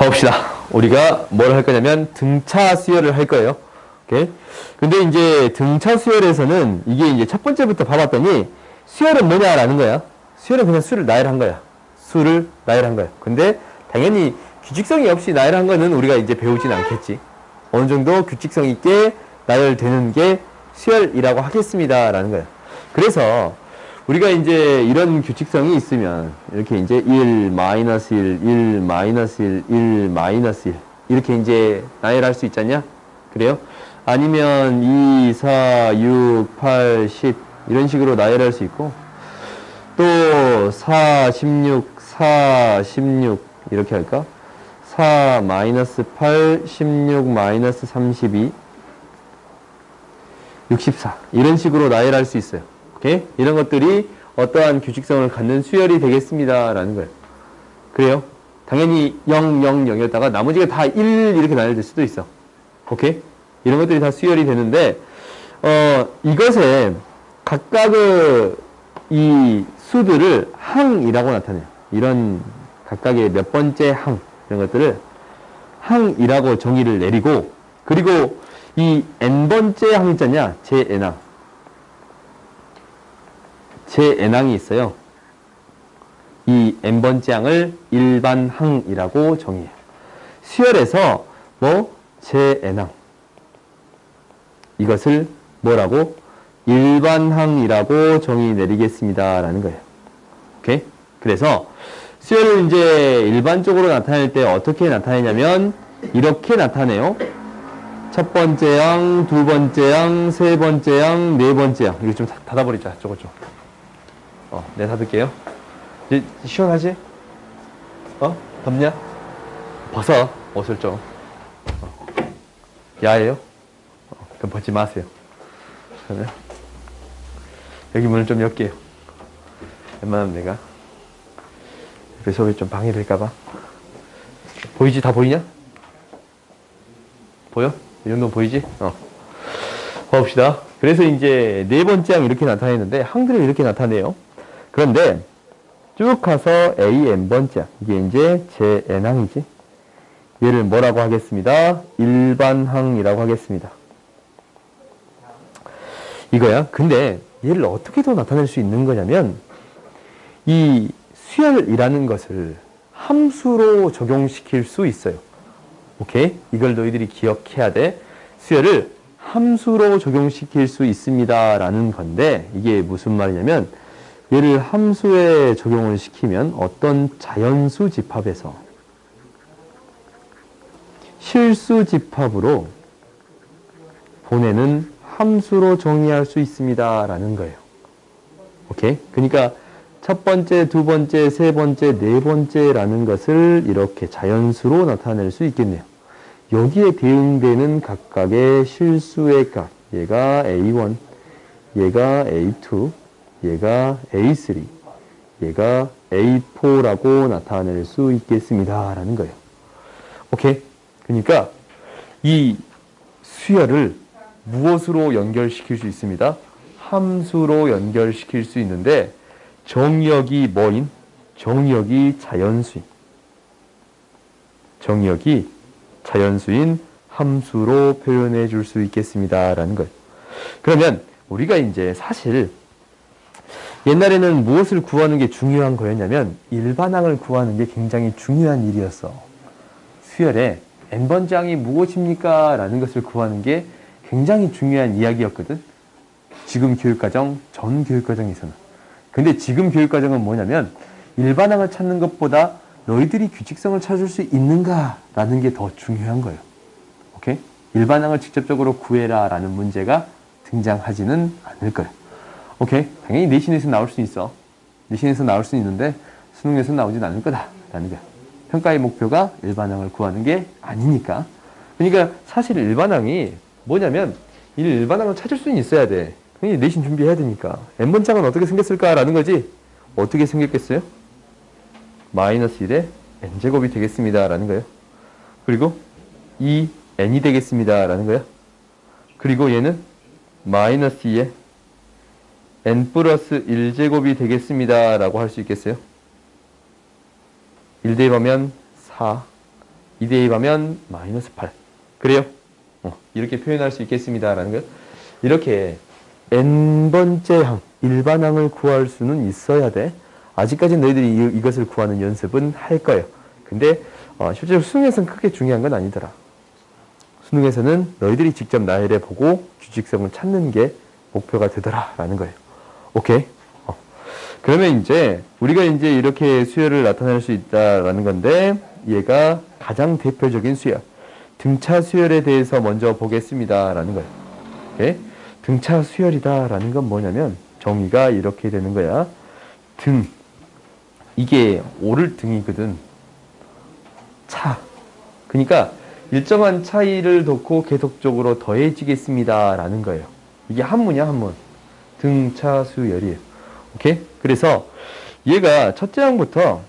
봐봅시다. 우리가 뭘 할 거냐면 등차 수열을 할 거예요. 오케이? 근데 이제 등차 수열에서는 이게 이제 첫 번째부터 봐봤더니 수열은 뭐냐라는 거야. 수열은 그냥 수를 나열한 거야. 수를 나열한 거야. 근데 당연히 규칙성이 없이 나열한 거는 우리가 이제 배우진 않겠지. 어느 정도 규칙성 있게 나열되는 게 수열이라고 하겠습니다라는 거야. 그래서 우리가 이제 이런 규칙성이 있으면 이렇게 이제 1, 마이너스 1, 1, 마이너스 1, 1, 마이너스 1 이렇게 이제 나열할 수 있잖냐? 그래요? 아니면 2, 4, 6, 8, 10 이런 식으로 나열할 수 있고 또 4, 16, 4, 16 이렇게 할까? 4, 마이너스 8, 16, 마이너스 32 64 이런 식으로 나열할 수 있어요. 오케이? 이런 것들이 어떠한 규칙성을 갖는 수열이 되겠습니다 라는 거예요. 그래요? 당연히 0, 0, 0이었다가 나머지가 다 1 이렇게 나열될 수도 있어. 오케이? 이런 것들이 다 수열이 되는데 이것에 각각의 이 수들을 항이라고 나타내요. 이런 각각의 몇 번째 항 이런 것들을 항이라고 정의를 내리고 그리고 이 n번째 항 있잖냐? 제-n항 제-n항이 있어요. 이 n번째 항을 일반항이라고 정의해요. 수열에서 뭐 제-n항 이것을 뭐라고? 일반항이라고 정의 내리겠습니다 라는 거예요. 오케이? 그래서 수열을 이제 일반적으로 나타낼 때 어떻게 나타내냐면 이렇게 나타내요. 첫 번째 항, 두 번째 항, 세 번째 항, 네 번째 항. 이거 좀 닫아버리자. 저거 좀. 네, 닫을게요. 이제 시원하지? 덥냐? 벗어. 옷을 좀. 야해요? 그럼 벗지 마세요. 그러면 여기 문을 좀 열게요. 웬만하면 내가 배속이 좀 방해될까봐. 보이지? 다 보이냐? 보여? 이 정도는 보이지? 봐봅시다. 그래서 이제 네 번째 항 이렇게 나타내는데 항들을 이렇게 나타내요. 그런데 쭉 가서 a n번째 항 이게 이제 제 n항이지. 얘를 뭐라고 하겠습니다? 일반항이라고 하겠습니다. 이거야. 근데 얘를 어떻게 더 나타낼 수 있는 거냐면 이 수열이라는 것을 함수로 적용시킬 수 있어요. 오케이? 이걸 너희들이 기억해야 돼. 수열을 함수로 적용시킬 수 있습니다 라는 건데 이게 무슨 말이냐면 얘를 함수에 적용을 시키면 어떤 자연수 집합에서 실수 집합으로 보내는 함수로 정의할 수 있습니다 라는 거예요. 오케이? 그러니까 첫 번째, 두 번째, 세 번째, 네 번째라는 것을 이렇게 자연수로 나타낼 수 있겠네요. 여기에 대응되는 각각의 실수의 값, 얘가 A1, 얘가 A2, 얘가 A3, 얘가 A4라고 나타낼 수 있겠습니다 라는 거예요. 오케이? 그러니까 이 수열을 무엇으로 연결시킬 수 있습니다? 함수로 연결시킬 수 있는데 정의역이 뭐인? 정의역이 자연수인. 정의역이 자연수인 함수로 표현해 줄 수 있겠습니다 라는 거예요. 그러면 우리가 이제 사실 옛날에는 무엇을 구하는 게 중요한 거였냐면 일반항을 구하는 게 굉장히 중요한 일이었어. 수열에 n번째 항이 무엇입니까? 라는 것을 구하는 게 굉장히 중요한 이야기였거든. 지금 교육과정, 전 교육과정에서는. 근데 지금 교육과정은 뭐냐면 일반항을 찾는 것보다 너희들이 규칙성을 찾을 수 있는가? 라는 게 더 중요한 거예요. 오케이? 일반항을 직접적으로 구해라 라는 문제가 등장하지는 않을 거예요. 오케이? 당연히 내신에서 나올 수 있어. 내신에서 나올 수 있는데 수능에서 나오진 않을 거다 라는 거야. 평가의 목표가 일반항을 구하는 게 아니니까. 그러니까 사실 일반항이 뭐냐면 이 일반항을 찾을 수는 있어야 돼. 당연히 내신 준비해야 되니까. n번째 항은 어떻게 생겼을까라는 거지. 어떻게 생겼겠어요? 마이너스 1에 n제곱이 되겠습니다 라는 거예요. 그리고 2n이 되겠습니다 라는 거예요. 그리고 얘는 마이너스 2에 n 플러스 1제곱이 되겠습니다 라고 할 수 있겠어요. 1 대입하면 4, 2 대입하면 마이너스 8. 그래요? 이렇게 표현할 수 있겠습니다라는 거예요. 이렇게 n번째 항, 일반항을 구할 수는 있어야 돼. 아직까지 너희들이 이것을 구하는 연습은 할 거예요. 근데 실제로 수능에서는 크게 중요한 건 아니더라. 수능에서는 너희들이 직접 나열해 보고 규칙성을 찾는 게 목표가 되더라라는 거예요. 오케이? 그러면 이제 우리가 이제 이렇게 수열을 나타낼 수 있다라는 건데 얘가 가장 대표적인 수열. 등차 수열에 대해서 먼저 보겠습니다라는 거예요. 오케이? 등차 수열이다라는 건 뭐냐면 정의가 이렇게 되는 거야. 등. 이게 오를 등이거든. 차. 그러니까 일정한 차이를 뒀고 계속적으로 더해지겠습니다라는 거예요. 이게 한문이야, 한문. 등차 수열이에요. 오케이? 그래서 얘가 첫째 항부터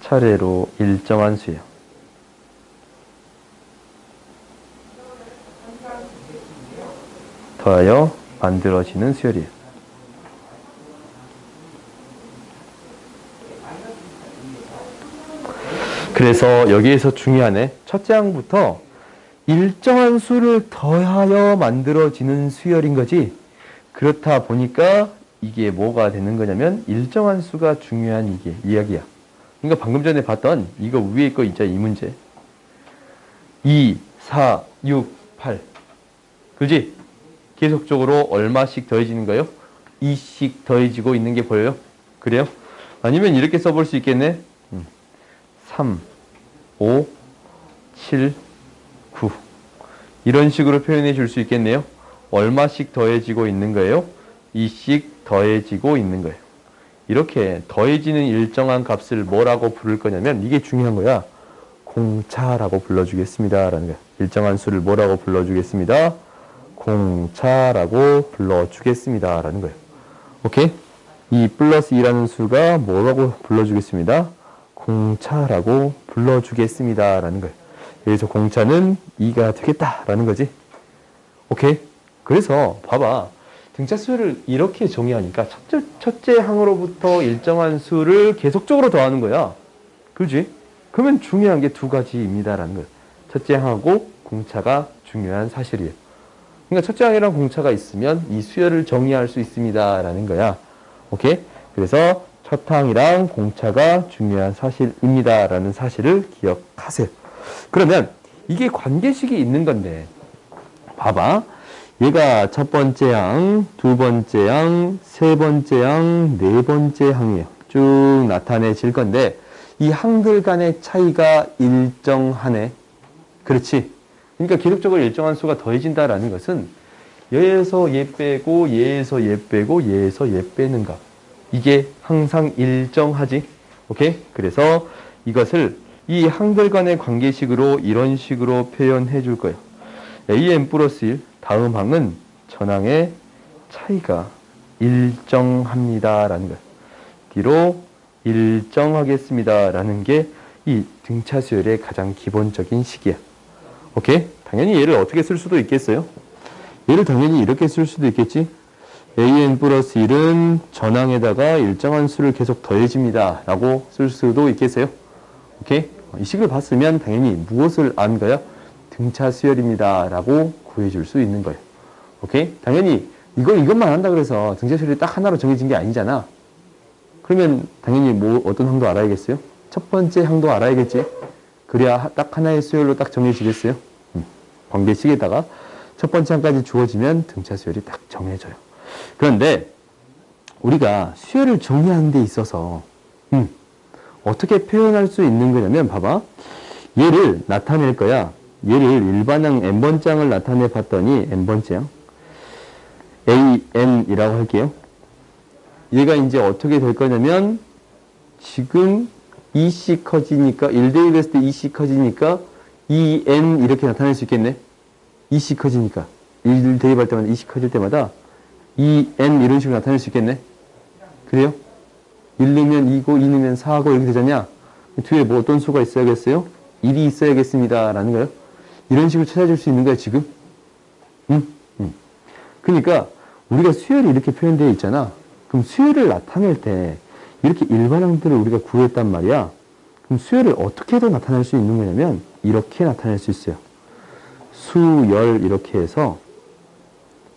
차례로 일정한 수예요. 더하여 만들어지는 수열이에요. 그래서 여기에서 중요하네. 첫째 항부터 일정한 수를 더하여 만들어지는 수열인 거지. 그렇다 보니까 이게 뭐가 되는 거냐면 일정한 수가 중요한 이게 이야기야. 그러니까 방금 전에 봤던 이거 위에 거 있잖아, 이 문제. 2, 4, 6, 8. 그지? 계속적으로 얼마씩 더해지는 거예요? 2씩 더해지고 있는 게 보여요? 그래요? 아니면 이렇게 써볼 수 있겠네? 3, 5, 7, 9. 이런 식으로 표현해 줄 수 있겠네요. 얼마씩 더해지고 있는 거예요? 2씩 더해지고 있는 거예요. 이렇게 더해지는 일정한 값을 뭐라고 부를 거냐면 이게 중요한 거야. 공차라고 불러주겠습니다. 라는 거야. 일정한 수를 뭐라고 불러주겠습니다. 공차라고 불러주겠습니다. 라는 거예요. 오케이? 이 플러스 2라는 수가 뭐라고 불러주겠습니다. 공차라고 불러주겠습니다. 라는 거예요. 여기서 공차는 2가 되겠다라는 거지. 오케이? 그래서 봐봐. 등차 수를 이렇게 정의하니까 첫째 항으로부터 일정한 수를 계속적으로 더하는 거야. 그지? 그러면 중요한 게 두 가지입니다라는 거예요. 첫째 항하고 공차가 중요한 사실이에요. 그러니까 첫째 항이랑 공차가 있으면 이 수열을 정의할 수 있습니다라는 거야. 오케이? 그래서 첫 항이랑 공차가 중요한 사실입니다라는 사실을 기억하세요. 그러면 이게 관계식이 있는 건데 봐봐. 얘가 첫 번째 항, 두 번째 항, 세 번째 항, 네 번째 항이에요. 쭉 나타내질 건데 이 항들 간의 차이가 일정하네. 그렇지? 그러니까 기록적으로 일정한 수가 더해진다라는 것은 얘에서 얘 빼고 얘에서 얘 빼고 얘에서 얘 빼는 값. 이게 항상 일정하지? 오케이? 그래서 이것을 이 항들 간의 관계식으로 이런 식으로 표현해 줄 거예요. an 플러스 1 다음 항은 전항의 차이가 일정합니다라는 거예요. 뒤로 일정하겠습니다라는 게 이 등차 수열의 가장 기본적인 식이야. 오케이? 당연히 얘를 어떻게 쓸 수도 있겠어요? 얘를 당연히 이렇게 쓸 수도 있겠지? an 플러스 1은 전항에다가 일정한 수를 계속 더해집니다 라고 쓸 수도 있겠어요? 오케이? 이 식을 봤으면 당연히 무엇을 안 거야? 등차 수열입니다 라고 구해줄 수 있는 거예요. 오케이? 당연히 이것만 한다 그래서 등차 수열이 딱 하나로 정해진 게 아니잖아. 그러면 당연히 뭐 어떤 항도 알아야겠어요? 첫 번째 항도 알아야겠지? 그래야 딱 하나의 수열로 딱 정해지겠어요? 관계식에다가 첫 번째 항까지 주어지면 등차 수열이 딱 정해져요. 그런데 우리가 수열을 정의하는 데 있어서 어떻게 표현할 수 있는 거냐면 봐봐. 얘를 나타낼 거야. 얘를 일반항 n번째 항을 나타내 봤더니 n번째 항 an이라고 할게요. 얘가 이제 어떻게 될 거냐면 지금 2씩 커지니까 1대입했을 때 2씩 커지니까 2n 이렇게 나타낼 수 있겠네. 2씩 커지니까 1 대입할 때마다 2씩 커질 때마다 2n 이런 식으로 나타낼 수 있겠네. 그래요? 1 넣으면 2고 2 넣으면 4고 이렇게 되잖냐. 뒤에 뭐 어떤 수가 있어야겠어요? 1이 있어야겠습니다 라는 거예요. 이런 식으로 찾아줄 수 있는 거야 지금. 그러니까 우리가 수열이 이렇게 표현되어 있잖아. 그럼 수열을 나타낼 때 이렇게 일반항들을 우리가 구했단 말이야. 그럼 수열을 어떻게 더 나타낼 수 있는 거냐면 이렇게 나타낼 수 있어요. 수열 이렇게 해서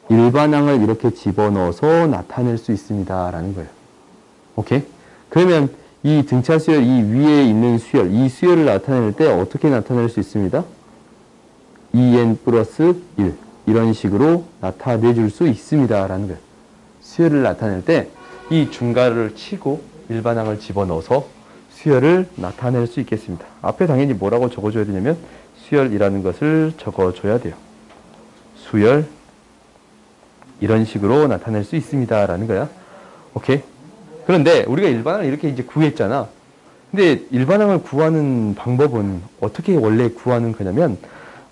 일반항을 이렇게 집어넣어서 나타낼 수 있습니다. 라는 거예요. 오케이? 그러면 이 등차 수열, 이 위에 있는 수열, 이 수열을 나타낼 때 어떻게 나타낼 수 있습니다? 2n 플러스 1 이런 식으로 나타내 줄 수 있습니다. 라는 거예요. 수열을 나타낼 때 이 중괄호를 치고 일반항을 집어넣어서 수열을 나타낼 수 있겠습니다. 앞에 당연히 뭐라고 적어줘야 되냐면 수열이라는 것을 적어줘야 돼요. 수열 이런 식으로 나타낼 수 있습니다. 라는 거야. 오케이? 그런데 우리가 일반항을 이렇게 이제 구했잖아. 근데 일반항을 구하는 방법은 어떻게 원래 구하는 거냐면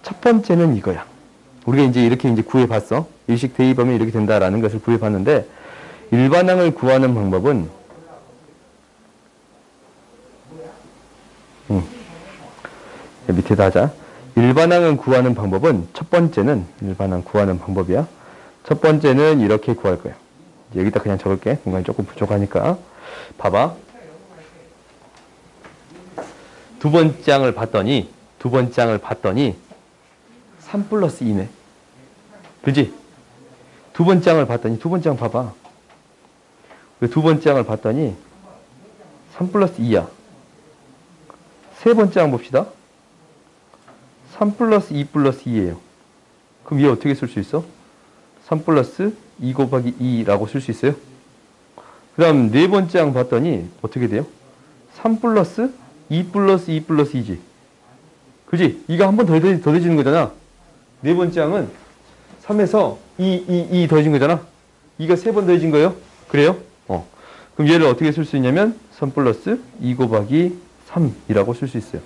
첫 번째는 이거야. 우리가 이제 이렇게 이제 구해봤어. 일식 대입하면 이렇게 된다라는 것을 구해봤는데 일반항을 구하는 방법은 밑에다 하자. 일반항을 구하는 방법은 첫 번째는 일반항 구하는 방법이야. 첫 번째는 이렇게 구할 거야. 여기다 그냥 적을게. 공간이 조금 부족하니까. 봐봐. 두 번째 항을 봤더니 3 플러스 2네. 그지? 두 번째 항을 봤더니 두 번째 항 봐봐. 두 번째 항을 봤더니 3 플러스 2야. 세 번째 항 봅시다. 3 플러스 2 플러스 2예요. 그럼 얘 어떻게 쓸 수 있어? 3 플러스 2 곱하기 2라고 쓸 수 있어요? 그 다음 네 번째 항 봤더니 어떻게 돼요? 3 플러스 2 플러스 2 플러스 2지. 그지? 이가 한 번 더 더해지는 거잖아. 네 번째 항은 3에서 2 더해진 거잖아. 2가 세 번 더해진 거예요? 그래요? 그럼 얘를 어떻게 쓸 수 있냐면 3 플러스 2 곱하기 3이라고 쓸 수 있어요.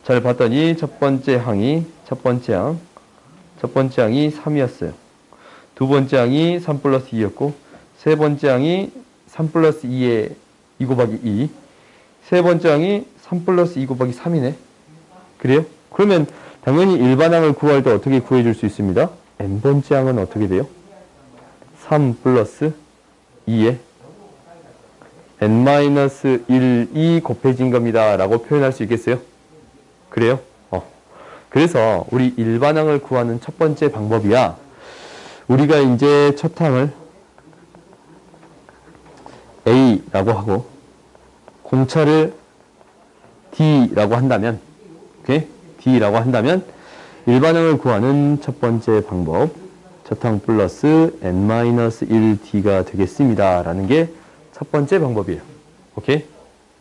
잘 봤더니 첫 번째 항이 3이었어요. 두 번째 항이 3 플러스 2였고 세 번째 항이 3 플러스 2에 2 곱하기 2 세 번째 항이 3 플러스 2 곱하기 3이네. 그래요? 그러면 당연히 일반항을 구할 때 어떻게 구해줄 수 있습니다? n번째 항은 어떻게 돼요? 3 플러스 2에 n-1이 곱해진 겁니다. 라고 표현할 수 있겠어요? 그래요? 그래서 우리 일반항을 구하는 첫 번째 방법이야. 우리가 이제 첫 항을 A라고 하고 공차를 D라고 한다면 오케이? D라고 한다면 일반항을 구하는 첫 번째 방법 첫 항 플러스 n-1D가 되겠습니다. 라는 게 첫 번째 방법이에요. 오케이?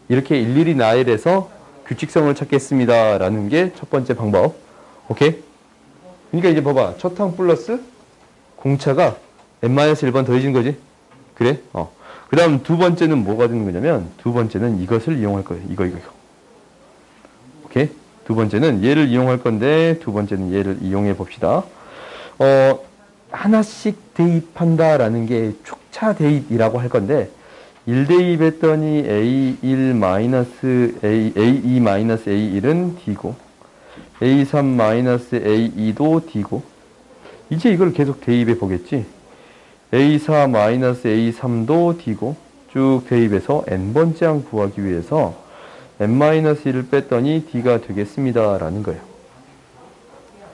이렇게 일일이 나열해서 규칙성을 찾겠습니다. 라는 게 첫 번째 방법. 오케이? 그러니까 이제 봐봐. 첫 항 플러스 공차가 n-1번 더해진 거지? 그래? 그 다음 두 번째는 뭐가 되는 거냐면 두 번째는 이것을 이용할 거예요. 이거. 오케이? 두 번째는 얘를 이용할 건데 두 번째는 얘를 이용해 봅시다. 하나씩 대입한다라는 게 축차 대입이라고 할 건데 1대입했더니 A2-A1은 D고 A3-A2도 D고 이제 이걸 계속 대입해 보겠지. A4-A3도 D고 쭉 대입해서 n번째 항 구하기 위해서 n-1을 뺐더니 D가 되겠습니다. 라는 거예요.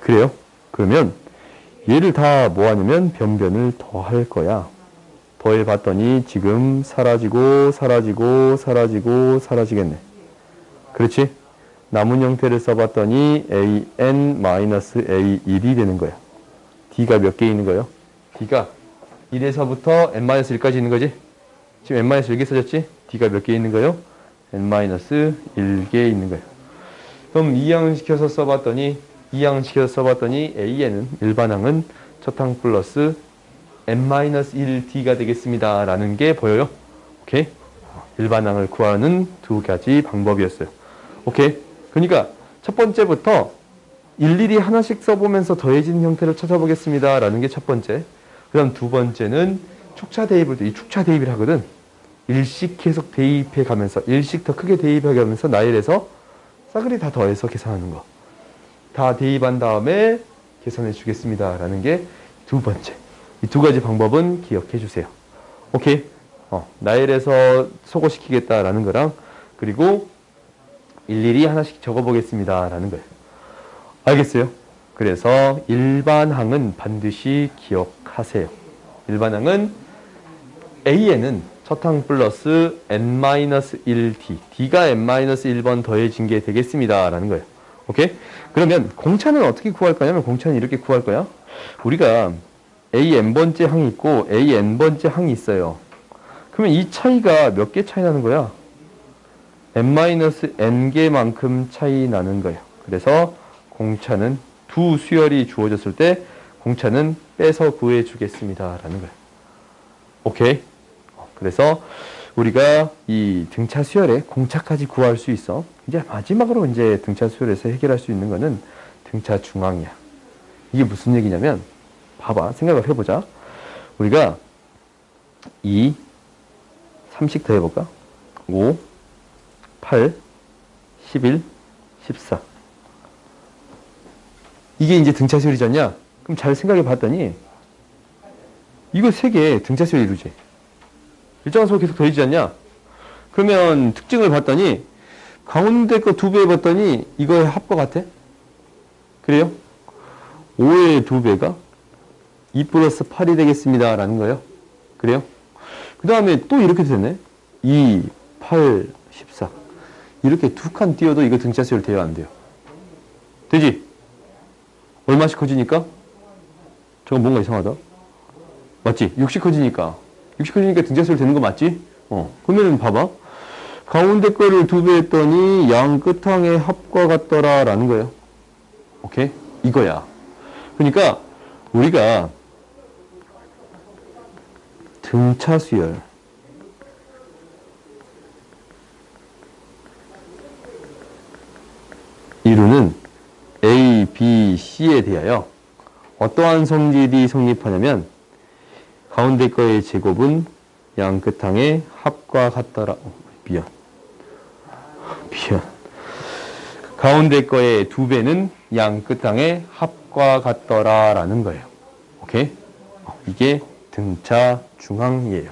그래요? 그러면 얘를 다 뭐 하냐면 변변을 더할 거야. 더해봤더니 지금 사라지겠네. 그렇지? 남은 형태를 써봤더니 an-a1이 되는 거야. D가 몇 개 있는 거예요? D가 1에서부터 n-1까지 있는 거지? 지금 n-1개 써졌지? D가 몇 개 있는 거예요? n-1개 있는 거예요. 그럼 이항시켜서 써봤더니 A에는 일반항은 첫 항 플러스 n-1D가 되겠습니다. 라는 게 보여요? 오케이? 일반항을 구하는 두 가지 방법이었어요. 오케이? 그러니까 첫 번째부터 일일이 하나씩 써보면서 더해진 형태를 찾아보겠습니다. 라는 게 첫 번째. 그 다음 두 번째는 축차 대입을, 이 축차 대입을 하거든. 일씩 계속 대입해 가면서, 일씩 더 크게 대입해 가면서 나열해서 싸그리 다 더해서 계산하는 거. 다 대입한 다음에 계산해 주겠습니다. 라는 게 두 번째. 이 두 가지 방법은 기억해 주세요. 오케이? 나열해서 소거시키겠다라는 거랑 그리고 일일이 하나씩 적어보겠습니다라는 거예요. 알겠어요? 그래서 일반항은 반드시 기억하세요. 일반항은 A에는 첫 항 플러스 n-1d, d가 n-1번 더해진 게 되겠습니다라는 거예요. 오케이? 그러면 공차는 어떻게 구할 거냐면 공차는 이렇게 구할 거야. 우리가 a n번째 항이 있고 a n번째 항이 있어요. 그러면 이 차이가 몇 개 차이 나는 거야? n-n개만큼 차이 나는 거예요. 그래서 공차는 두 수열이 주어졌을 때 공차는 빼서 구해 주겠습니다라는 거예요. 오케이? 그래서 우리가 이 등차 수열에 공차까지 구할 수 있어. 이제 마지막으로 이제 등차 수열에서 해결할 수 있는 거는 등차 중앙이야. 이게 무슨 얘기냐면 봐봐. 생각을 해보자. 우리가 2, 3씩 더 해볼까? 5, 8, 11, 14. 이게 이제 등차 수열이지 않냐? 그럼 잘 생각해 봤더니 이거 3개 등차 수열 이루지. 일정한 수로 계속 더해지지 않냐? 그러면 특징을 봤더니 가운데 거 2배 해봤더니 이거의 합과 같아? 그래요? 5의 2배가 2 플러스 8이 되겠습니다. 라는 거예요. 그래요? 그 다음에 또 이렇게 됐네. 2, 8, 14. 이렇게 두 칸 띄워도 이거 등차 수열 돼요? 안 돼요? 되지? 얼마씩 커지니까? 저건 뭔가 이상하다. 맞지? 6씩 커지니까. 6씩 커지니까 등차 수열 되는 거 맞지? 그러면 봐봐. 가운데 거를 2배 했더니 양 끝항의 합과 같더라 라는 거예요. 오케이? 이거야. 그러니까 우리가 등차 수열 이루는 A, B, C에 대하여 어떠한 성질이 성립하냐면 가운데 거의 제곱은 양 끝항의 합과 같더라. 미안. 가운데 거의 2배는 양 끝항의 합과 같더라 라는 거예요. 오케이? 이게 등차 중앙이에요.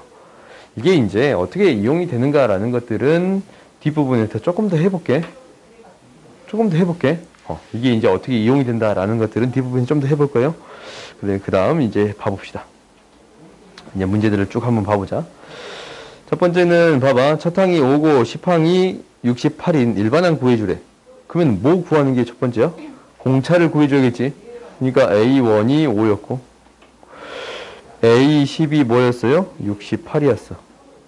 이게 이제 어떻게 이용이 되는가라는 것들은 뒷부분에서 조금 더 해볼게. 이게 이제 어떻게 이용이 된다라는 것들은 뒷부분에 좀 더 해볼 거예요. 그래, 그 다음 이제 봐봅시다. 이제 문제들을 쭉 한번 봐보자. 첫 번째는 봐봐. 첫 항이 5고 10항이 68인 일반항 구해주래. 그러면 뭐 구하는 게 첫 번째야? 공차를 구해줘야겠지. 그러니까 A1이 5였고 A10이 뭐였어요? 68이었어.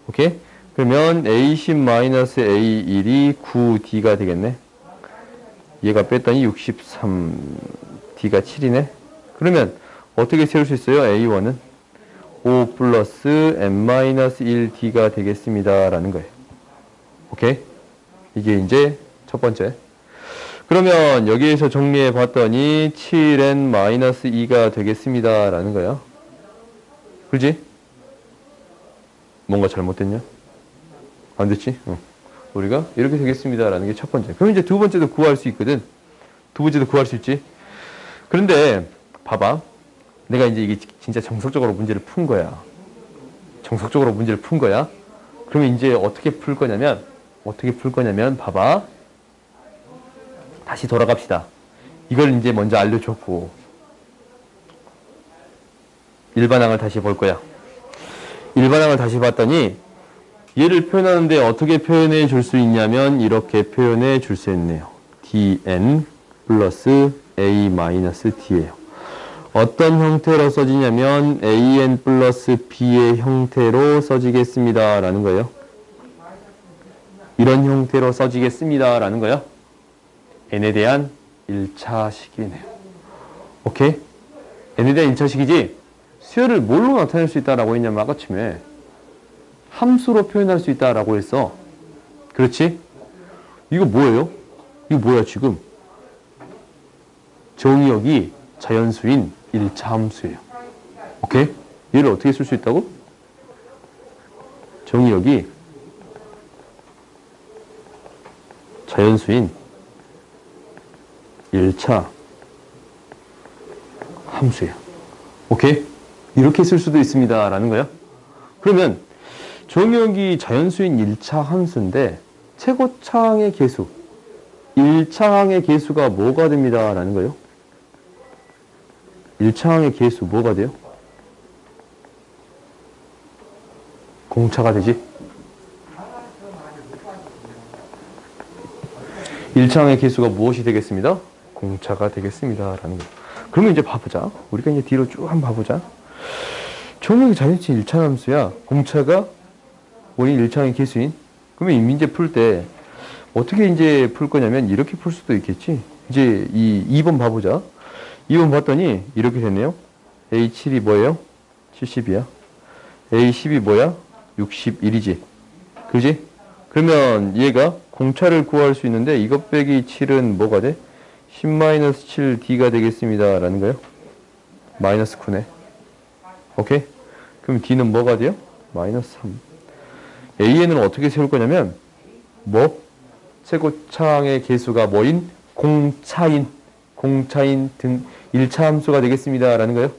오케이? 그러면 A10-A1이 9D가 되겠네. 얘가 뺐더니 63, D가 7이네. 그러면 어떻게 세울 수 있어요? A1은 5 플러스 n-1D가 되겠습니다. 라는 거예요. 오케이? 이게 이제 첫 번째. 그러면 여기에서 정리해 봤더니 7n-2가 되겠습니다. 라는 거야. 그렇지? 뭔가 잘못됐냐? 안 됐지? 우리가 이렇게 되겠습니다. 라는 게 첫 번째. 그럼 이제 두 번째도 구할 수 있거든. 두 번째도 구할 수 있지. 그런데 봐봐. 내가 이제 이게 진짜 정석적으로 문제를 푼 거야. 그러면 이제 어떻게 풀 거냐면 봐봐. 다시 돌아갑시다. 이걸 이제 먼저 알려줬고 일반항을 다시 볼 거야. 일반항을 다시 봤더니 얘를 표현하는데 어떻게 표현해 줄 수 있냐면 이렇게 표현해 줄 수 있네요. dn 플러스 a-d예요. 어떤 형태로 써지냐면 an 플러스 b의 형태로 써지겠습니다. 라는 거예요. 이런 형태로 써지겠습니다. 라는 거예요. n에 대한 1차식이네요. 오케이? n에 대한 1차식이지 수열을 뭘로 나타낼 수 있다라고 했냐면 아까쯤에 함수로 표현할 수 있다라고 했어. 그렇지? 이거 뭐예요? 이거 뭐야 지금? 정의역이 자연수인 1차 함수예요. 오케이? 얘를 어떻게 쓸 수 있다고? 정의역이 자연수인 1차 함수예요. 오케이? 이렇게 쓸 수도 있습니다. 라는 거야. 그러면 정역이 자연수인 1차 함수인데 최고차항의 계수 1차항의 계수가 뭐가 됩니다 라는 거예요. 1차항의 계수 뭐가 돼요? 공차가 되지. 1차항의 계수가 무엇이 되겠습니다? 공차가 되겠습니다 라는 거예요. 그러면 이제 봐보자. 우리가 이제 뒤로 쭉 한번 봐보자. 정역이 자연수인 1차 함수야. 공차가 원인 1차항의 계수인. 그러면 이 문제 풀 때 어떻게 이제 풀 거냐면 이렇게 풀 수도 있겠지. 이제 이 2번 봐보자. 2번 봤더니 이렇게 됐네요. A7이 뭐예요? 70이야. A10이 뭐야? 61이지. 그지? 그러면 얘가 공차를 구할 수 있는데 이것 빼기 7은 뭐가 돼? 10-7D가 되겠습니다. 라는 거예요. 마이너스 9네. 오케이? 그럼 D는 뭐가 돼요? 마이너스 3. AN은 어떻게 세울 거냐면 뭐? 최고차항의 계수가 뭐인? 공차인 등 1차 함수가 되겠습니다. 라는 거예요.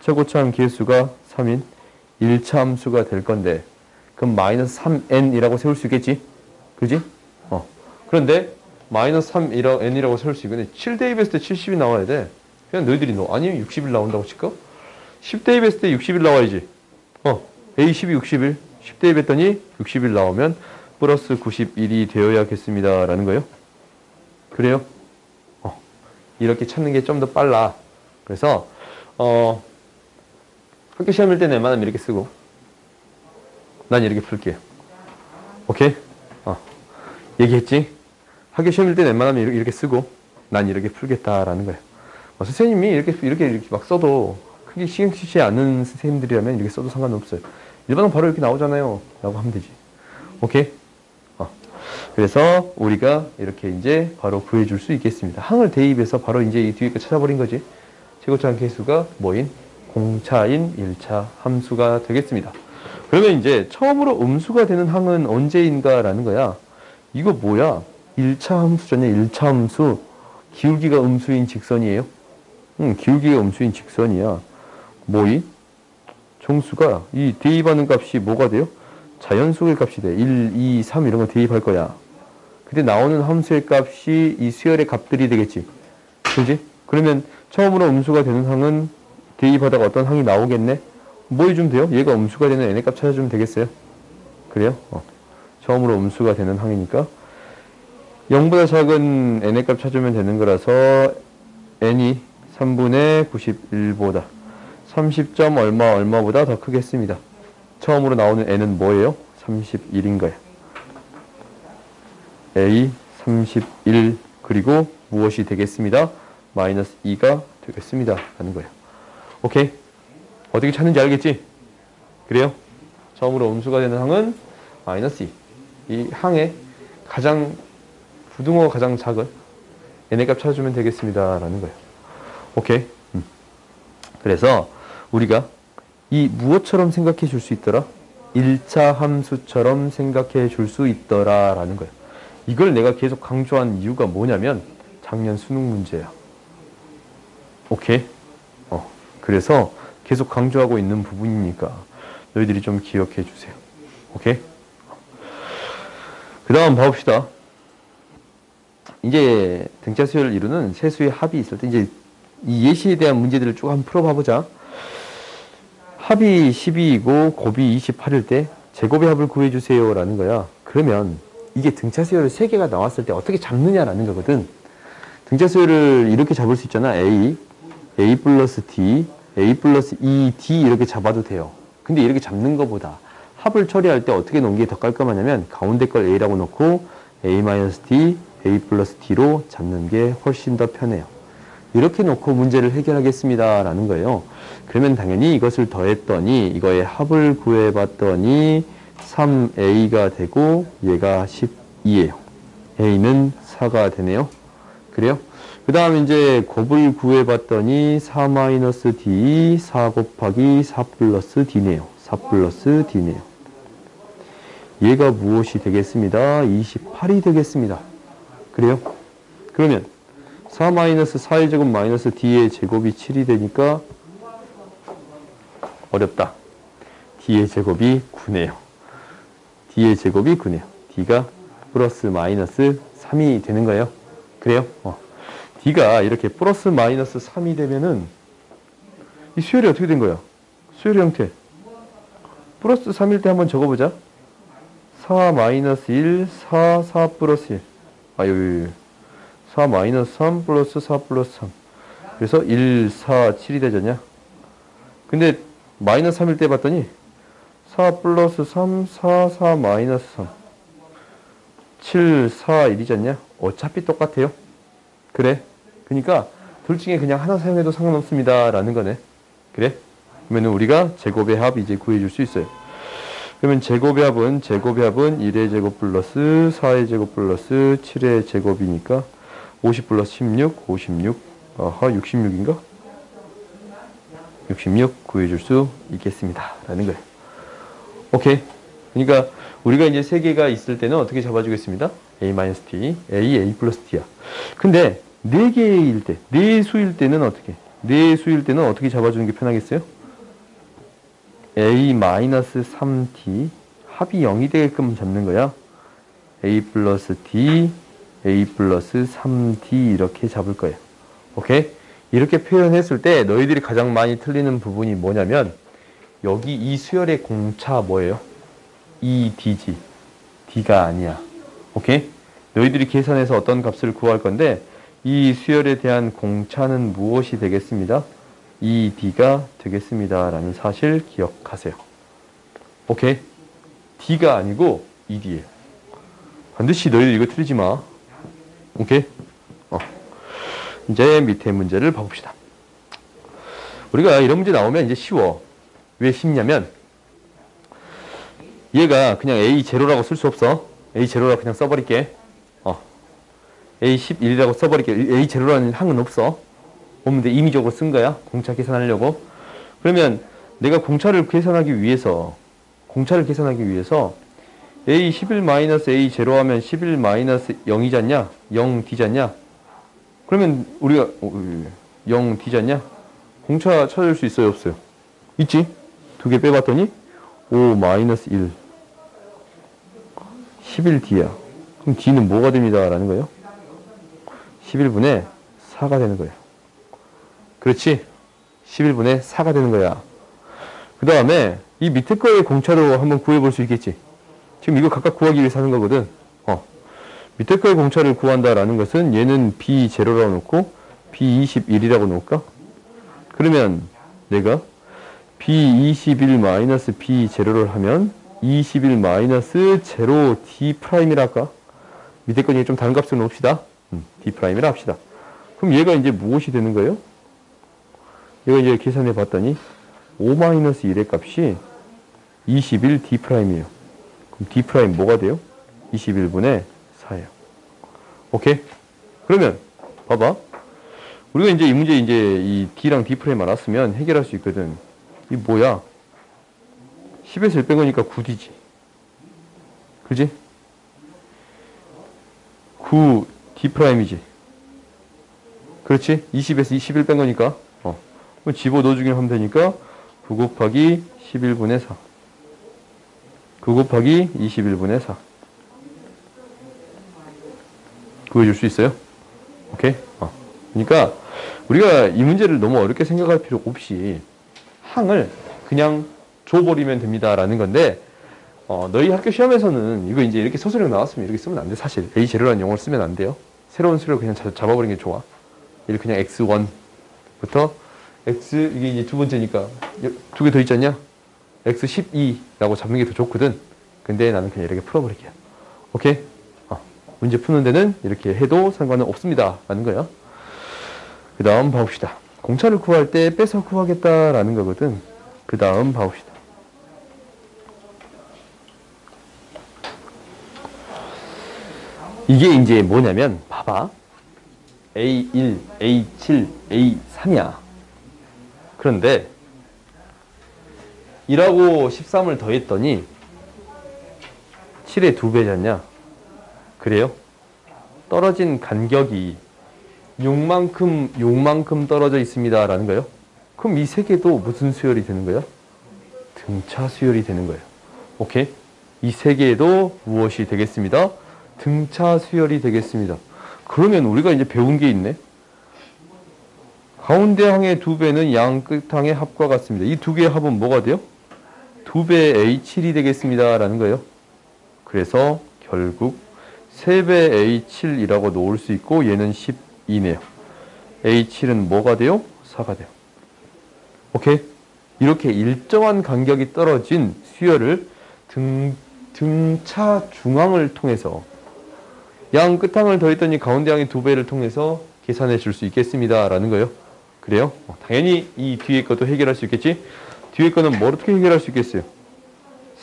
최고차항 계수가 3인 1차 함수가 될 건데 그럼 마이너스 3n이라고 세울 수 있겠지? 그지? 그런데 마이너스 3n이라고 세울 수 있는데 7 대입했을 때 70이 나와야 돼. 그냥 너희들이 아니면 60일 나온다고 칠까? 10 대입했을 때 60일 나와야지. A10이 60일 10 대입했더니 60일 나오면 플러스 91이 되어야겠습니다. 라는 거예요. 그래요? 이렇게 찾는 게 좀 더 빨라. 그래서 학교 시험일 때는 웬만하면 이렇게 쓰고 난 이렇게 풀게요. 오케이? 얘기했지? 학교 시험일 때는 웬만하면 이렇게 쓰고 난 이렇게 풀겠다라는 거예요. 선생님이 이렇게 막 써도 크게 신경 쓰지 않는 선생님들이라면 이렇게 써도 상관없어요. 일반은 바로 이렇게 나오잖아요. 라고 하면 되지. 오케이? 그래서 우리가 이렇게 이제 바로 구해줄 수 있겠습니다. 항을 대입해서 바로 이제 이 뒤에 거 찾아버린 거지. 최고차항 계수가 뭐인? 공차인 1차 함수가 되겠습니다. 그러면 이제 처음으로 음수가 되는 항은 언제인가라는 거야. 이거 뭐야? 1차 함수잖아요. 1차 함수. 기울기가 음수인 직선이에요. 기울기가 음수인 직선이야. 뭐인? 정수가 이 대입하는 값이 뭐가 돼요? 자연수의 값이 돼. 1, 2, 3 이런 거 대입할 거야. 근데 나오는 함수의 값이 이 수열의 값들이 되겠지. 그지? 그러면 처음으로 음수가 되는 항은 대입하다가 어떤 항이 나오겠네? 뭐 해주면 돼요? 얘가 음수가 되는 n의 값 찾아주면 되겠어요? 그래요? 처음으로 음수가 되는 항이니까 0보다 작은 n의 값 찾으면 되는 거라서 n이 3분의 91보다 30점 얼마보다 더 크겠습니다. 처음으로 나오는 n은 뭐예요? 31인 거예요. A 31 그리고 무엇이 되겠습니다? 마이너스 2가 되겠습니다. 라는 거예요. 오케이? 어떻게 찾는지 알겠지? 그래요? 처음으로 음수가 되는 항은 마이너스 2. 이 항의 부등호가 가장 작은 n의 값 찾아주면 되겠습니다. 라는 거예요. 오케이? 그래서 우리가 이 무엇처럼 생각해 줄 수 있더라? 1차 함수처럼 생각해 줄 수 있더라. 라는 거예요. 이걸 내가 계속 강조한 이유가 뭐냐면 작년 수능 문제야. 오케이? 그래서 계속 강조하고 있는 부분이니까 너희들이 좀 기억해 주세요. 오케이? 그 다음 봐봅시다. 이제 등차 수열을 이루는 세수의 합이 있을 때 이제 이 예시에 대한 문제들을 쭉 한번 풀어봐보자. 합이 12이고 곱이 28일 때 제곱의 합을 구해주세요 라는 거야. 그러면 이게 등차 수열을 3개가 나왔을 때 어떻게 잡느냐라는 거거든. 등차 수열을 이렇게 잡을 수 있잖아. A 플러스 D, A 플러스 2D 이렇게 잡아도 돼요. 근데 이렇게 잡는 것보다 합을 처리할 때 어떻게 놓은 게 더 깔끔하냐면 가운데 걸 A라고 놓고 A-D, A 플러스 D로 잡는 게 훨씬 더 편해요. 이렇게 놓고 문제를 해결하겠습니다 라는 거예요. 그러면 당연히 이것을 더했더니 이거의 합을 구해봤더니 3A가 되고 얘가 12예요. A는 4가 되네요. 그래요? 그 다음 이제 곱을 구해봤더니 4-D, 4 곱하기 4 플러스 D네요. 4 플러스 D네요. 얘가 무엇이 되겠습니다? 28이 되겠습니다. 그래요? 그러면 4-4의 제곱 마이너스 D의 제곱이 7이 되니까 어렵다. D의 제곱이 9네요. D의 제곱이 9네요. D가 플러스 마이너스 3이 되는 거예요. 그래요? D가 이렇게 플러스 마이너스 3이 되면은 이 수열이 어떻게 된 거야? 수열의 형태. 플러스 3일 때 한번 적어보자. 4 마이너스 1, 4, 4 플러스 1. 아유, 4 마이너스 3 플러스 4 플러스 3. 그래서 1, 4, 7이 되잖냐? 근데 마이너스 3일 때 봤더니 4 플러스 3, 4, 4 마이너스 3. 7, 4, 1이잖냐? 어차피 똑같아요. 그래. 그러니까 둘 중에 그냥 하나 사용해도 상관없습니다. 라는 거네. 그래? 그러면 우리가 제곱의 합 이제 구해줄 수 있어요. 그러면 제곱의 합은 1의 제곱 플러스 4의 제곱 플러스 7의 제곱이니까 50 플러스 16, 56. 아하, 66인가? 66 구해줄 수 있겠습니다. 라는 거예요. 오케이. 그러니까 우리가 이제 세 개가 있을 때는 어떻게 잡아주겠습니다? A-T, A 플러스 T야. 근데 네 개일 때, 네 수일 때는 어떻게? 네 수일 때는 어떻게 잡아주는 게 편하겠어요? A-3T 합이 0이 되게끔 잡는 거야. A 플러스 T, A 플러스 3T 이렇게 잡을 거예요. 오케이? 이렇게 표현했을 때 너희들이 가장 많이 틀리는 부분이 뭐냐면 여기 이 수열의 공차 뭐예요? EDG. D가 아니야. 오케이? 너희들이 계산해서 어떤 값을 구할 건데 이 수열에 대한 공차는 무엇이 되겠습니다? ED가 되겠습니다. 라는 사실 기억하세요. 오케이? D가 아니고 ED예요. 반드시 너희들 이거 틀리지 마. 오케이? 이제 밑에 문제를 봐봅시다. 우리가 이런 문제 나오면 이제 쉬워. 왜 쉽냐면 얘가 그냥 A0라고 쓸 수 없어. A0라고 그냥 써버릴게. A11이라고 써버릴게. A0라는 항은 없어. 없는데 임의적으로 쓴 거야. 공차 계산하려고. 그러면 내가 공차를 계산하기 위해서 A11-A0 하면 11-0이잖냐? 0D잖냐? 그러면 우리가 0D잖냐? 공차 찾을 수 있어요? 없어요? 있지? 두 개 빼봤더니 5-1 11D야. 그럼 D는 뭐가 됩니다. 라는 거예요? 11분의 4가 되는 거예요. 그렇지? 11분의 4가 되는 거야. 그 다음에 이 밑에 거의 공차로 한번 구해볼 수 있겠지? 지금 이거 각각 구하기 위해서 하는 거거든. 밑에 거의 공차를 구한다라는 것은 얘는 B0라고 놓고 B21이라고 놓을까? 그러면 내가 B21-B0를 하면 21-0D'이라 할까? 밑에 거 좀 다른 값으로 놓읍시다. D'이라 합시다. 그럼 얘가 이제 무엇이 되는 거예요? 얘가 이제 계산해 봤더니 5-1의 값이 21D'이에요. 그럼 D' 뭐가 돼요? 21분의 4예요. 오케이? 그러면 봐봐. 우리가 이제 이 문제 이제 이 D랑 D' 알았으면 해결할 수 있거든. 이 뭐야? 10에서 1 뺀 거니까 9D지. 그지? 9D'이지. 그렇지? 20에서 21 뺀 거니까. 그럼 집어넣어주기만 하면 되니까 9 곱하기 11분의 4. 9 곱하기 21분의 4. 구해줄 수 있어요? 오케이? 그러니까 우리가 이 문제를 너무 어렵게 생각할 필요 없이 항을 그냥 줘버리면 됩니다. 라는 건데, 너희 학교 시험에서는 이거 이제 이렇게 소수령 나왔으면 이렇게 쓰면 안 돼. 사실 A0라는 용어를 쓰면 안 돼요. 새로운 수를 그냥 잡아버리는 게 좋아. 이렇게 그냥 X1부터 X, 이게 이제 두 번째니까 두 개 더 있잖냐? X12라고 잡는 게 더 좋거든. 근데 나는 그냥 이렇게 풀어버릴게요. 오케이? 문제 푸는 데는 이렇게 해도 상관은 없습니다. 라는 거야. 그 다음 봐봅시다. 공차를 구할 때 빼서 구하겠다라는 거거든. 그 다음 봐봅시다. 이게 이제 뭐냐면, 봐봐. A1, A7, A3이야. 그런데 1하고 13을 더했더니 7의 2배잖냐? 그래요? 떨어진 간격이 6만큼 떨어져 있습니다. 라는 거예요. 그럼 이 세 개도 무슨 수열이 되는 거야? 등차 수열이 되는 거예요. 오케이? 이 세 개도 무엇이 되겠습니다? 등차 수열이 되겠습니다. 그러면 우리가 이제 배운 게 있네. 가운데 항의 2배는 양 끝항의 합과 같습니다. 이 두 개의 합은 뭐가 돼요? 2배 A7이 되겠습니다. 라는 거예요. 그래서 결국 3배 A7이라고 놓을 수 있고 얘는 12네요. A7은 뭐가 돼요? 4가 돼요. 오케이? 이렇게 일정한 간격이 떨어진 수열을 등차 중앙을 통해서 양 끝항을 더했더니 가운데 항의 2배를 통해서 계산해 줄 수 있겠습니다. 라는 거예요. 그래요? 당연히 이 뒤에 것도 해결할 수 있겠지? 뒤에 거는 뭘 어떻게 해결할 수 있겠어요?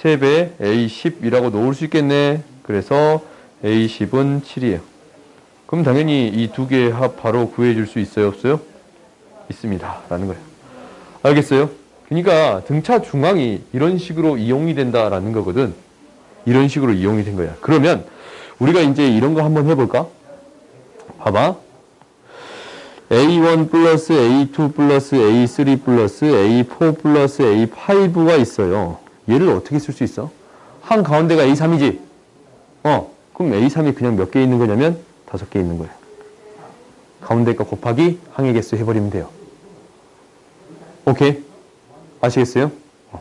3배 A10이라고 놓을 수 있겠네. 그래서 A10은 7이에요. 그럼 당연히 이 두 개의 합 바로 구해줄 수 있어요? 없어요? 있습니다. 라는 거예요. 알겠어요? 그러니까 등차 중앙이 이런 식으로 이용이 된다라는 거거든. 이런 식으로 이용이 된 거야. 그러면 우리가 이제 이런 거 한번 해볼까? 봐봐. A1 플러스 A2 플러스 A3 플러스 A4 플러스 A5가 있어요. 얘를 어떻게 쓸 수 있어? 한 가운데가 A3이지? 그럼 A3이 그냥 몇 개 있는 거냐면 5개 있는 거예요. 가운데 거 곱하기 항의 개수 해버리면 돼요. 오케이? 아시겠어요?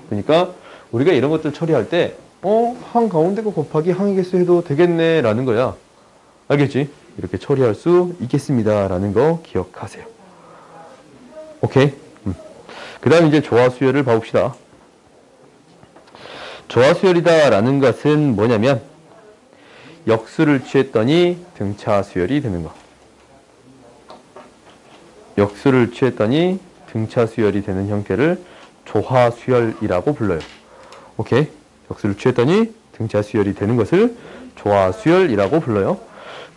그러니까 우리가 이런 것들 처리할 때 한 가운데 거 곱하기 항의 개수 해도 되겠네 라는 거야. 알겠지? 이렇게 처리할 수 있겠습니다 라는 거 기억하세요. 오케이? 그 다음 이제 조화수열을 봐봅시다. 조화수열이다 라는 것은 뭐냐면 역수를 취했더니 등차수열이 되는 거. 역수를 취했더니 등차수열이 되는 형태를 조화수열이라고 불러요. 오케이? 역수를 취했더니 등차수열이 되는 것을 조화수열이라고 불러요.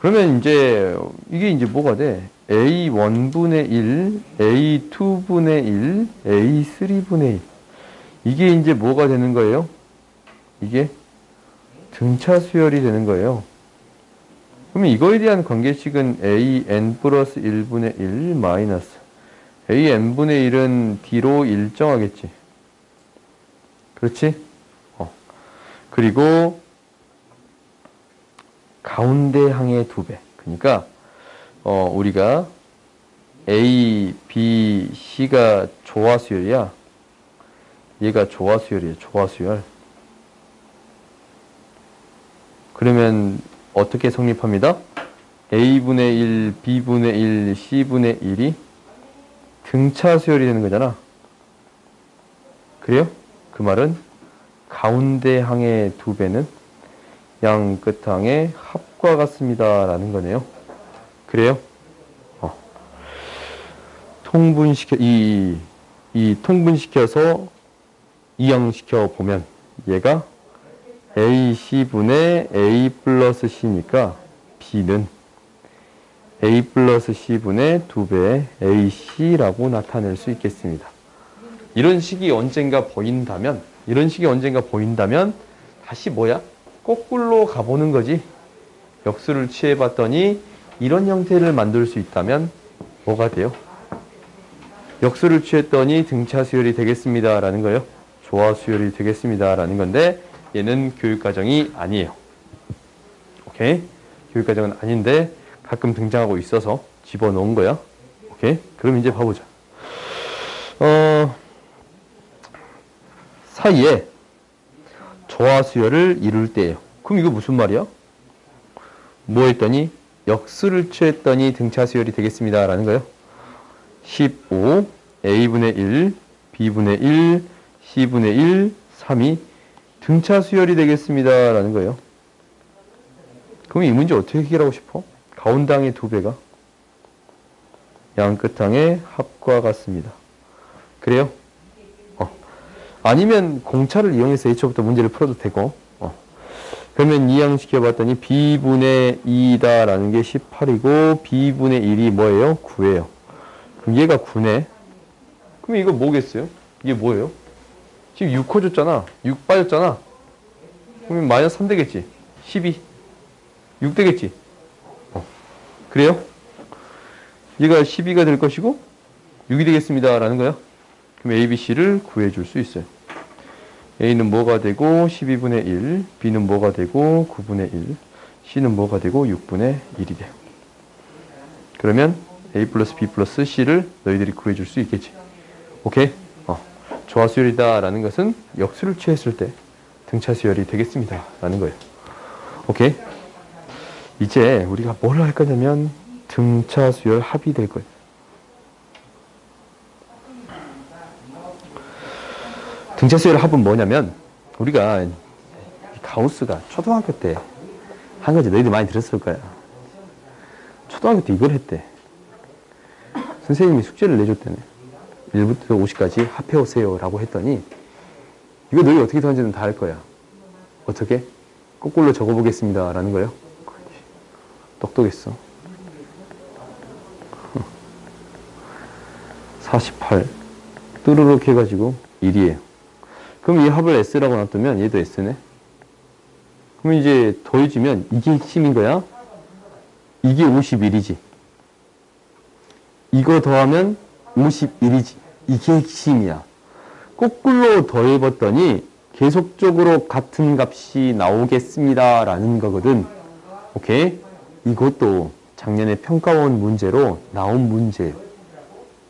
그러면 이제 이게 이제 뭐가 돼? A1분의 1, A2분의 1, A3분의 1. 이게 이제 뭐가 되는 거예요? 이게 등차 수열이 되는 거예요. 그러면 이거에 대한 관계식은 AN 플러스 1분의 1 마이너스 AN분의 1은 D로 일정하겠지. 그렇지? 그리고 가운데 항의 2배. 그러니까 우리가 A, B, C가 조화수열이야. 얘가 조화수열이에요. 조화수열. 그러면 어떻게 성립합니다? A분의 1, B분의 1, C분의 1이 등차 수열이 되는 거잖아. 그래요? 그 말은 가운데 항의 2배는 양 끝항의 합과 같습니다. 라는 거네요. 그래요? 통분시켜서 이항시켜 보면 얘가 AC분의 A 플러스 C니까 B는 A 플러스 C분의 2배 AC라고 나타낼 수 있겠습니다. 이런 식이 언젠가 보인다면 다시 뭐야? 거꾸로 가보는 거지. 역수를 취해봤더니 이런 형태를 만들 수 있다면 뭐가 돼요? 역수를 취했더니 등차 수열이 되겠습니다. 라는 거예요. 조화 수열이 되겠습니다. 라는 건데 얘는 교육과정이 아니에요. 오케이? 교육과정은 아닌데 가끔 등장하고 있어서 집어넣은 거야. 오케이? 그럼 이제 봐보자. 사이에 조화수열을 이룰 때예요. 그럼 이거 무슨 말이야? 뭐 했더니 역수를 취했더니 등차수열이 되겠습니다. 라는 거예요. 15, A분의 1, B분의 1, C분의 1, 3이 등차수열이 되겠습니다. 라는 거예요. 그럼 이 문제 어떻게 해결하고 싶어? 가운데 항의 2배가 양 끝항의 합과 같습니다. 그래요? 아니면 공차를 이용해서 H부터 문제를 풀어도 되고 그러면 이항시켜봤더니 B분의 2다 라는 게 18이고 B분의 1이 뭐예요? 9예요. 그럼 얘가 9네. 그럼 이거 뭐겠어요? 이게 뭐예요? 지금 6 커졌잖아. 6 빠졌잖아. 그러면 마이너스 3 되겠지. 12. 6 되겠지. 그래요? 얘가 12가 될 것이고 6이 되겠습니다. 라는 거야. 그럼 A, B, C를 구해줄 수 있어요. A는 뭐가 되고 12분의 1, B는 뭐가 되고 9분의 1, C는 뭐가 되고 6분의 1이 돼요. 그러면 A 플러스 B 플러스 C를 너희들이 구해줄 수 있겠지. 오케이? 조화수열이다 라는 것은 역수를 취했을 때 등차수열이 되겠습니다 라는 거예요. 오케이? 이제 우리가 뭘 할 거냐면 등차수열 합이 될 거예요. 등차수열 합은 뭐냐면 우리가 가우스가 초등학교 때 한 가지 너희들 많이 들었을 거야. 초등학교 때 이걸 했대. 선생님이 숙제를 내줬대네. 1부터 50까지 합해오세요 라고 했더니 이거 너희 어떻게 더하는지는 다 할 거야. 어떻게? 거꾸로 적어보겠습니다 라는 거예요. 똑똑했어. 48 뚜루룩 해가지고 1이에요. 그럼 이 합을 S라고 놔두면 얘도 S네. 그럼 이제 더해지면 이게 핵심인 거야. 이게 51이지. 이거 더하면 51이지. 이게 핵심이야. 거꾸로 더해봤더니 계속적으로 같은 값이 나오겠습니다 라는 거거든. 오케이? 이것도 작년에 평가원 문제로 나온 문제예요.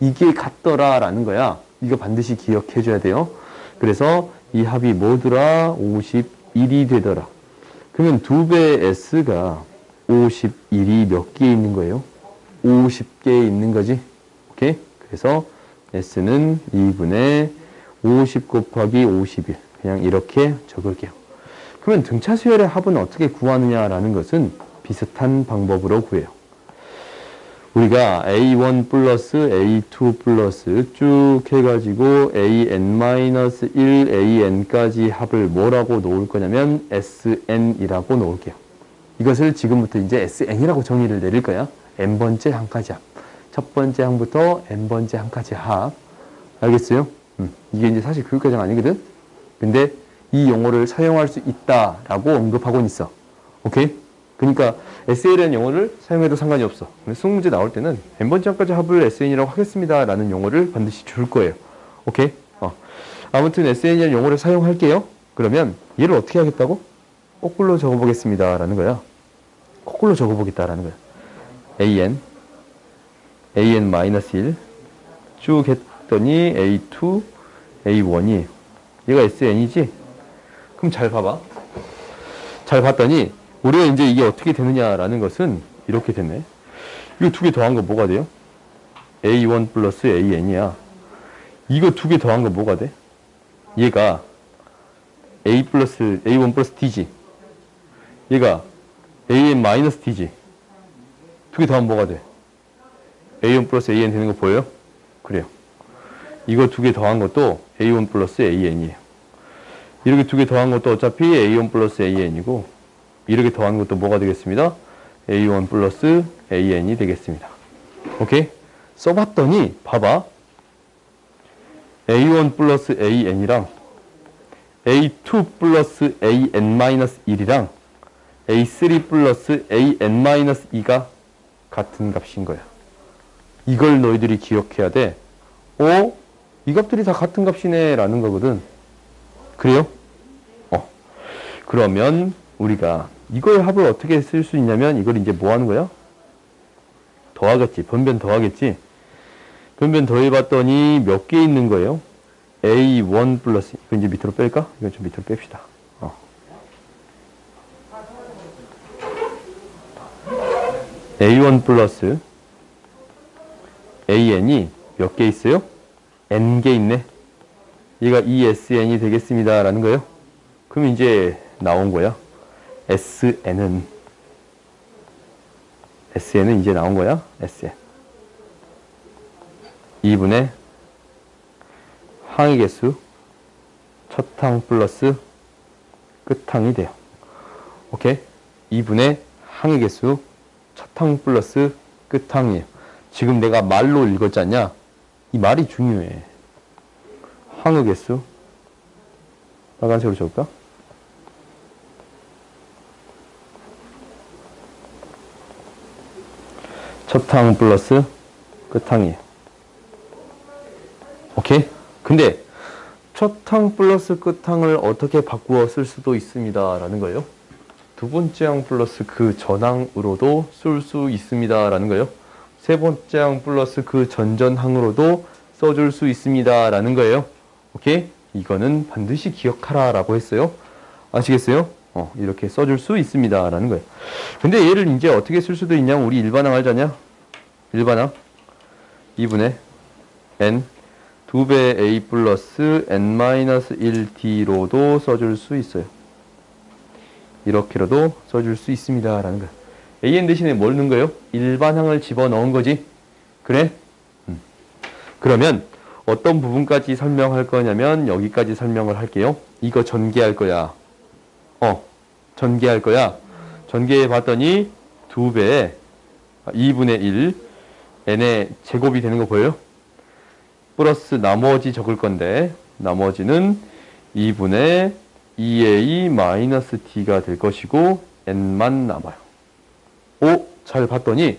이게 같더라 라는 거야. 이거 반드시 기억해 줘야 돼요. 그래서 이 합이 뭐더라? 51이 되더라. 그러면 2배 S가 51이 몇 개 있는 거예요? 50개 있는 거지. 오케이? 그래서 S는 2분의 50 곱하기 51. 그냥 이렇게 적을게요. 그러면 등차수열의 합은 어떻게 구하느냐라는 것은 비슷한 방법으로 구해요. 우리가 A1 플러스 A2 플러스 쭉 해가지고 AN-1, AN까지 합을 뭐라고 놓을 거냐면 SN이라고 놓을게요. 이것을 지금부터 이제 SN이라고 정의를 내릴 거야. N번째 항까지 합. 첫 번째 항부터 N번째 항까지 합. 알겠어요? 이게 이제 사실 교육과정 아니거든? 근데 이 용어를 사용할 수 있다라고 언급하고는 있어. 오케이? 그러니까 SL이라는 용어를 사용해도 상관이 없어. 근데 수능 문제 나올 때는 N번째 항까지 합을 SN이라고 하겠습니다 라는 용어를 반드시 줄 거예요. 오케이? 아무튼 SN이라는 용어를 사용할게요. 그러면 얘를 어떻게 하겠다고? 거꾸로 적어보겠습니다 라는 거야. 거꾸로 적어보겠다라는 거야. AN, AN-1 쭉 했더니 A2, A1이 얘가 SN이지? 그럼 잘 봐봐. 잘 봤더니 우리가 이제 이게 어떻게 되느냐라는 것은 이렇게 되네. 이거 두 개 더한 거 뭐가 돼요? A1 플러스 AN이야. 이거 두 개 더한 거 뭐가 돼? 얘가 A1 플러스 T지. 얘가 AN 마이너스 T지. 두 개 더하면 뭐가 돼? A1 플러스 AN 되는 거 보여요? 그래요. 이거 두 개 더한 것도 A1 플러스 AN이에요. 이렇게 두 개 더한 것도 어차피 A1 플러스 AN이고 이렇게 더한 것도 뭐가 되겠습니다? A1 플러스 AN이 되겠습니다. 오케이? 써봤더니 봐봐. A1 플러스 AN이랑 A2 플러스 AN-1이랑 A3 플러스 AN-2가 같은 값인 거야. 이걸 너희들이 기억해야 돼. 이 값들이 다 같은 값이네 라는 거거든. 그래요? 그러면 우리가 이걸 합을 어떻게 쓸 수 있냐면 이걸 이제 뭐 하는 거야? 더하겠지. 변변 더하겠지. 변변 더해봤더니 몇 개 있는 거예요? A1 플러스 이거 이제 밑으로 뺄까? 이건 좀 밑으로 뺍시다. A1 플러스 AN이 몇 개 있어요? N개 있네. 얘가 ESN이 되겠습니다 라는 거예요. 그럼 이제 나온 거야. SN은 이제 나온 거야. SN 2분의 항의 개수 첫 항 플러스 끝 항이 돼요. 오케이? 2분의 항의 개수 첫 항 플러스 끝 항이에요. 지금 내가 말로 읽었잖냐? 이 말이 중요해. 항의 개수 빨간색으로 적을까? 첫 항 플러스 끝 항이에요. 오케이? 근데 첫항 플러스 끝항을 어떻게 바꾸어 쓸 수도 있습니다. 라는 거예요. 두 번째 항 플러스 그 전항으로도 쓸 수 있습니다. 라는 거예요. 세 번째 항 플러스 그 전전항으로도 써줄 수 있습니다. 라는 거예요. 오케이? 이거는 반드시 기억하라 라고 했어요. 아시겠어요? 이렇게 써줄 수 있습니다. 라는 거예요. 근데 얘를 이제 어떻게 쓸 수도 있냐면 우리 일반항 알잖냐? 일반항 2분의 n 2배 a 플러스 n-1t로도 써줄 수 있어요. 이렇게로도 써줄 수 있습니다. 라는 거예요. an 대신에 뭘 넣은 거예요? 일반항을 집어넣은 거지. 그래? 그러면 어떤 부분까지 설명할 거냐면 여기까지 설명을 할게요. 이거 전개할 거야. 전개할 거야. 전개해 봤더니 2배 2분의 1 n의 제곱이 되는 거 보여요? 플러스 나머지 적을 건데 나머지는 2분의 2a 마이너스 t가 될 것이고 n만 남아요. 잘 봤더니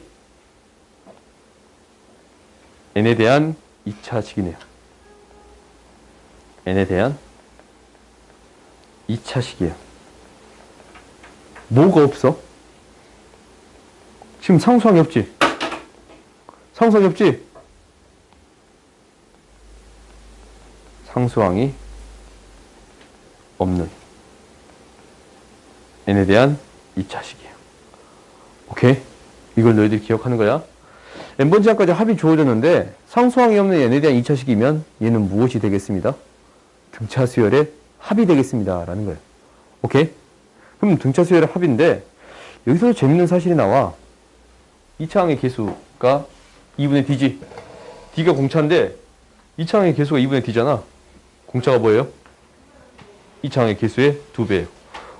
n에 대한 2차식이네요. n에 대한 2차식이에요. 뭐가 없어? 지금 상수항이 없지? 상수항이 없지? 상수항이 없는 n에 대한 2차식이에요. 오케이? 이걸 너희들이 기억하는 거야. n번째 항까지 합이 주어졌는데 상수항이 없는 n에 대한 2차식이면 얘는 무엇이 되겠습니다? 등차 수열의 합이 되겠습니다. 라는 거예요. 오케이? 그럼 등차 수열의 합인데 여기서 재밌는 사실이 나와. 2차항의 개수가 2분의 d지. d가 공차인데 2차항의 개수가 2분의 d잖아. 공차가 뭐예요? 2차항의 개수의 2배예요.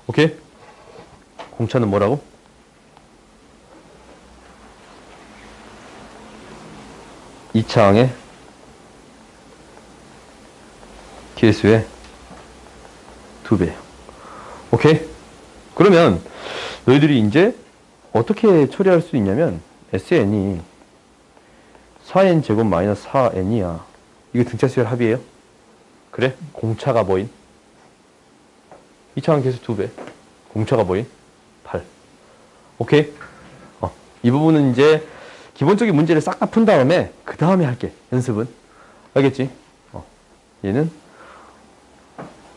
오케이? 공차는 뭐라고? 이차항의 개수의 2배예요. 오케이? 그러면 너희들이 이제 어떻게 처리할 수 있냐면 SN이 4n 제곱 마이너스 4n이야. 이거 등차 수열 합이에요? 그래? 공차가 뭐인? 2차항 개수 2배. 공차가 뭐인? 8. 오케이? 이 부분은 이제 기본적인 문제를 싹 다 푼 다음에 그 다음에 할게. 연습은. 알겠지? 얘는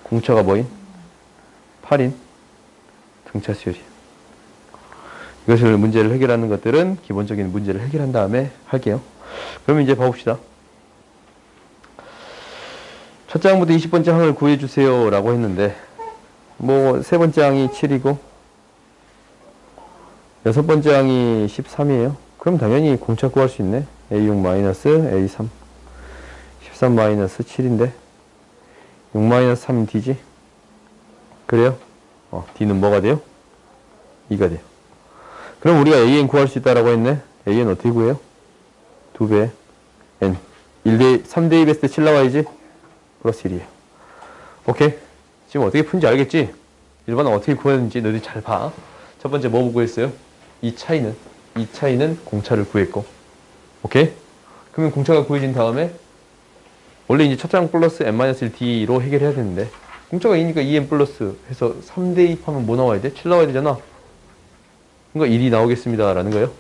공차가 뭐인? 8인 등차 수열이야. 이것을 문제를 해결하는 것들은 기본적인 문제를 해결한 다음에 할게요. 그러면 이제 봐봅시다. 첫째 항부터 20번째 항을 구해주세요 라고 했는데 뭐 세 번째 항이 7이고 여섯 번째 항이 13이에요. 그럼 당연히 공차 구할 수 있네. A6 마이너스 A3 13 마이너스 7인데 6 마이너스 3은 D지. 그래요? D는 뭐가 돼요? 2가 돼요. 그럼 우리가 AN 구할 수 있다라고 했네. AN 어떻게 구해요? 2배 N 3대 2 했을 때 7 나와야지. 플러스 1이에요. 오케이? 지금 어떻게 푼지 알겠지? 일반은 어떻게 구했는지 너희들 잘 봐. 첫 번째 뭐 구했어요? 이 차이는 공차를 구했고. 오케이? 그러면 공차가 구해진 다음에 원래 이제 첫째 항 플러스 n-1t로 해결해야 되는데 공차가 2니까 2n 플러스 해서 3대 2하면 뭐 나와야 돼? 7 나와야 되잖아. 그러니까 1이 나오겠습니다. 라는 거예요.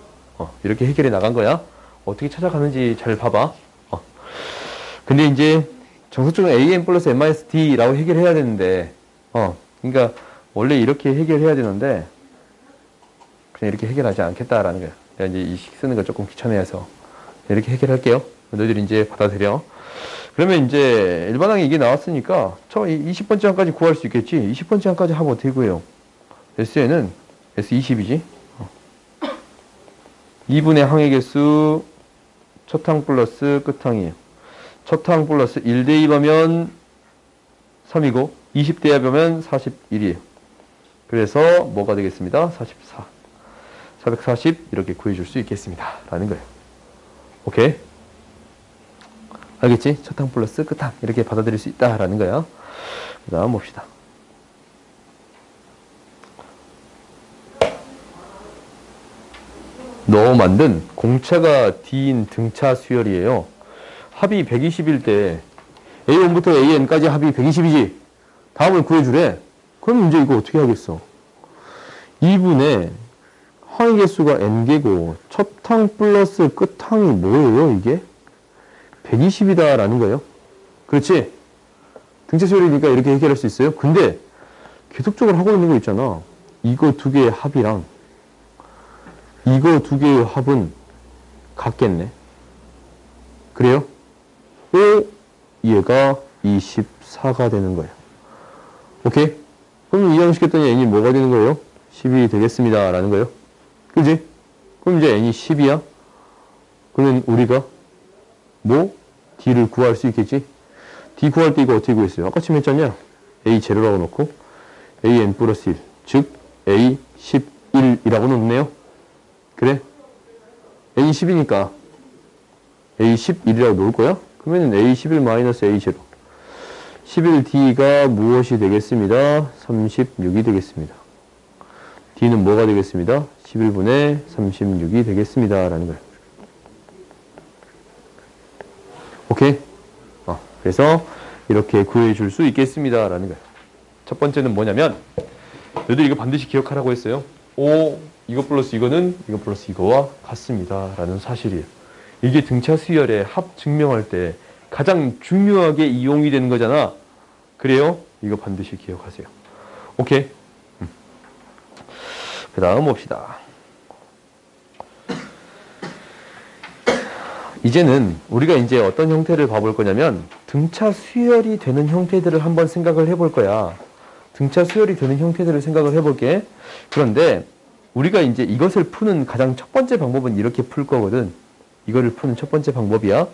이렇게 해결해 나간 거야. 어떻게 찾아가는지 잘 봐봐. 근데 이제 정석적으로 an 플러스 n-t라고 해결해야 되는데 그러니까 원래 이렇게 해결해야 되는데 그냥 이렇게 해결하지 않겠다라는 거예요. 내가 이제 이 식 쓰는 거 조금 귀찮아해서 이렇게 해결할게요. 너희들이 이제 받아들여. 그러면 이제 일반항이 이게 나왔으니까 저 20번째 항까지 구할 수 있겠지. 20번째 항까지 하면 어떻게 구해요? SN은 S20이지. 2분의 항의 개수 첫항 플러스 끝항이에요. 첫항 플러스 1대 2하면 3이고 20대 2하면 41이에요. 그래서 뭐가 되겠습니다? 44. 440 이렇게 구해줄 수 있겠습니다. 라는 거예요. 오케이? 알겠지? 첫항 플러스 끝항 이렇게 받아들일 수 있다라는 거야. 그 다음 봅시다. 너 만든 공차가 D인 등차 수열이에요. 합이 120일 때 A1부터 AN까지 합이 120이지. 다음을 구해주래. 그럼 이제 이거 어떻게 하겠어? 2분의 항의 개수가 n개고 첫 항 플러스 끝 항이 뭐예요, 이게? 120이다 라는 거예요. 그렇지? 등차 수열이니까 이렇게 해결할 수 있어요. 근데 계속적으로 하고 있는 거 있잖아. 이거 두 개의 합이랑 이거 두 개의 합은 같겠네. 그래요? 오, 얘가 24가 되는 거예요. 오케이? 그럼 이항시켰더니 n이 뭐가 되는 거예요? 10이 되겠습니다. 라는 거예요. 그지? 그럼 이제 n이 10이야? 그러면 우리가 뭐? d를 구할 수 있겠지? d 구할 때 이거 어떻게 구했어요? 아까 지금 했잖냐? a 제로라고 놓고 an 플러스 1, 즉 a 11이라고 놓네요. 그래? a 10이니까 a 11이라고 놓을 거야? 그러면 a 11 마이너스 a 제로 11d가 무엇이 되겠습니다? 36이 되겠습니다. d는 뭐가 되겠습니다? 11분의 36이 되겠습니다. 라는 거예요. 오케이? 그래서 이렇게 구해줄 수 있겠습니다. 라는 거예요. 첫 번째는 뭐냐면 너희들 이거 반드시 기억하라고 했어요. 오, 이거 플러스 이거는 이거 플러스 이거와 같습니다. 라는 사실이에요. 이게 등차 수열의 합 증명할 때 가장 중요하게 이용이 되는 거잖아. 그래요? 이거 반드시 기억하세요. 오케이? 그 다음 봅시다. 이제는 우리가 이제 어떤 형태를 봐볼 거냐면 등차 수열이 되는 형태들을 한번 생각을 해볼 거야. 등차 수열이 되는 형태들을 생각을 해볼게. 그런데 우리가 이제 이것을 푸는 가장 첫 번째 방법은 이렇게 풀 거거든. 이거를 푸는 첫 번째 방법이야.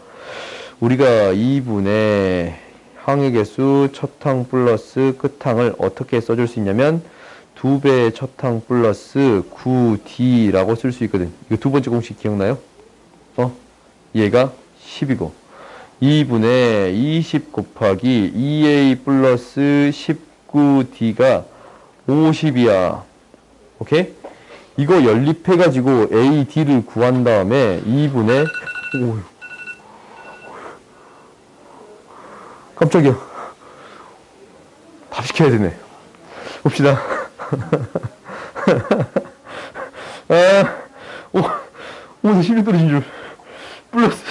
우리가 2분의 항의 개수 첫항 플러스 끝항을 어떻게 써줄 수 있냐면 2배의 첫항 플러스 9d라고 쓸 수 있거든. 이거 두 번째 공식 기억나요? 얘가 10이고 2분의 20 곱하기 2a 플러스 19d가 50이야. 오케이? 이거 연립해가지고 AD를 구한 다음에 2분의 깜짝이야. 밥 시켜야 되네. 봅시다. 나 10이 떨어진 줄. 플러스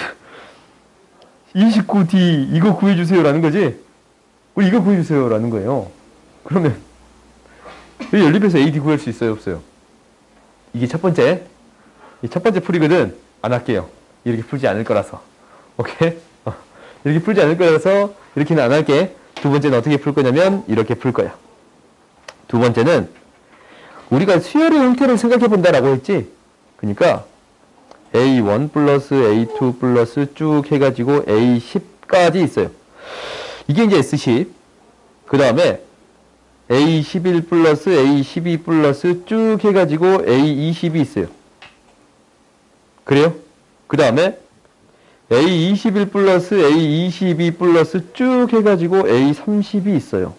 29D 이거 구해주세요 라는 거지? 우리 이거 구해주세요 라는 거예요. 그러면 이 연립해서 AD 구할 수 있어요 없어요? 이게 첫 번째. 이 첫 번째 풀이거든. 안 할게요. 이렇게 풀지 않을 거라서. 오케이? 이렇게 풀지 않을 거라서 이렇게는 안 할게. 두 번째는 어떻게 풀 거냐면 이렇게 풀 거야. 두 번째는 우리가 수열의 형태를 생각해 본다라고 했지? 그러니까 A1 플러스 A2 플러스 쭉 해가지고 A10까지 있어요. 이게 이제 S10. 그 다음에 A11 플러스 A12 플러스 쭉 해가지고 A20이 있어요. 그래요? 그 다음에 A21 플러스 A22 플러스 쭉 해가지고 A30이 있어요.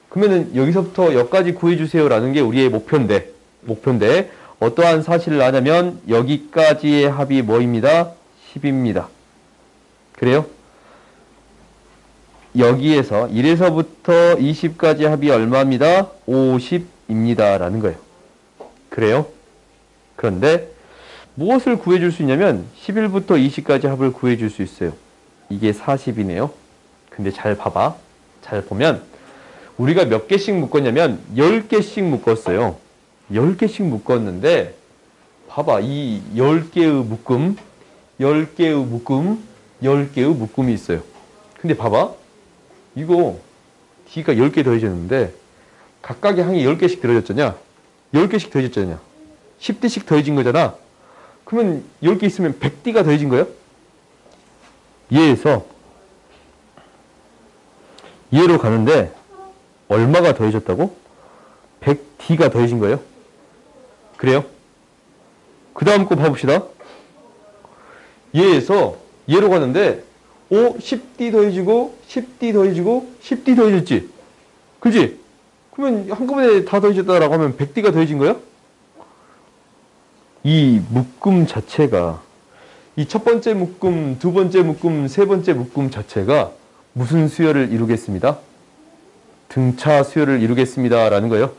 그러면은 여기서부터 여기까지 구해주세요 라는 게 우리의 목표인데 어떠한 사실을 아냐면 여기까지의 합이 뭐입니다? 10입니다. 그래요? 여기에서 1에서부터 20까지 합이 얼마입니다? 50입니다. 라는 거예요. 그래요? 그런데 무엇을 구해줄 수 있냐면 11부터 20까지 합을 구해줄 수 있어요. 이게 40이네요. 근데 잘 봐봐. 잘 보면 우리가 몇 개씩 묶었냐면 10개씩 묶었어요. 10개씩 묶었는데 봐봐. 이 10개의 묶음, 10개의 묶음, 10개의 묶음이 있어요. 근데 봐봐. 이거 D가 10개 더해졌는데 각각의 항이 10개씩 더해졌잖아. 10개씩 더해졌잖아. 10D씩 더해진 거잖아. 그러면 10개 있으면 100D가 더해진 거예요? 얘에서 얘로 가는데 얼마가 더해졌다고? 100D가 더해진 거예요? 그래요? 그 다음 거 봐봅시다. 얘에서 얘로 가는데 10D 더해지고 10D 더해지고 10D 더해졌지? 그지? 그러면 한꺼번에 다 더해졌다라고 하면 100D가 더해진 거야? 이 묶음 자체가 이 첫 번째 묶음, 두 번째 묶음, 세 번째 묶음 자체가 무슨 수열을 이루겠습니다? 등차 수열을 이루겠습니다. 라는 거예요.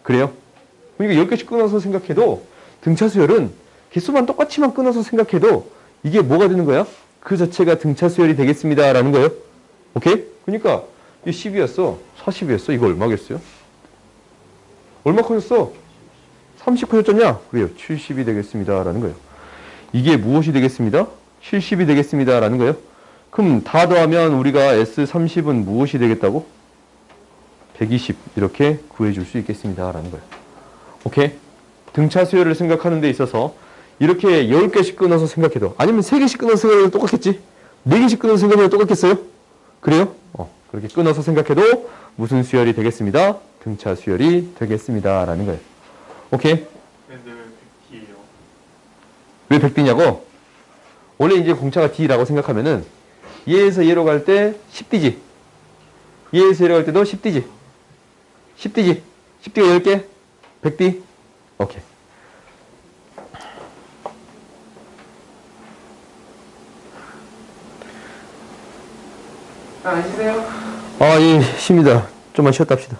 그래요? 그러니까 10개씩 끊어서 생각해도 등차 수열은 개수만 똑같이만 끊어서 생각해도 이게 뭐가 되는 거야? 그 자체가 등차 수열이 되겠습니다. 라는 거예요. 오케이? 그러니까 이게 10이었어. 40이었어. 이거 얼마겠어요? 얼마 커졌어? 30 커졌잖냐? 그래요. 70이 되겠습니다. 라는 거예요. 이게 무엇이 되겠습니다? 70이 되겠습니다. 라는 거예요. 그럼 다 더하면 우리가 S30은 무엇이 되겠다고? 120 이렇게 구해줄 수 있겠습니다. 라는 거예요. 오케이? 등차 수열을 생각하는 데 있어서 이렇게 10개씩 끊어서 생각해도 아니면 3개씩 끊어서 생각해도 똑같겠지? 4개씩 끊어서 생각해도 똑같겠어요? 그래요? 그렇게 끊어서 생각해도 무슨 수열이 되겠습니다? 등차 수열이 되겠습니다. 라는 거예요. 오케이? 근데 왜 100D예요? 왜 100D냐고? 원래 이제 공차가 D라고 생각하면은 얘에서 얘로 갈 때 10D지. 얘에서 얘로 갈 때도 10D지. 10D지. 10D가 10개? 100D? 오케이. 안 쉬세요? 예, 쉽니다. 좀만 쉬었다 합시다.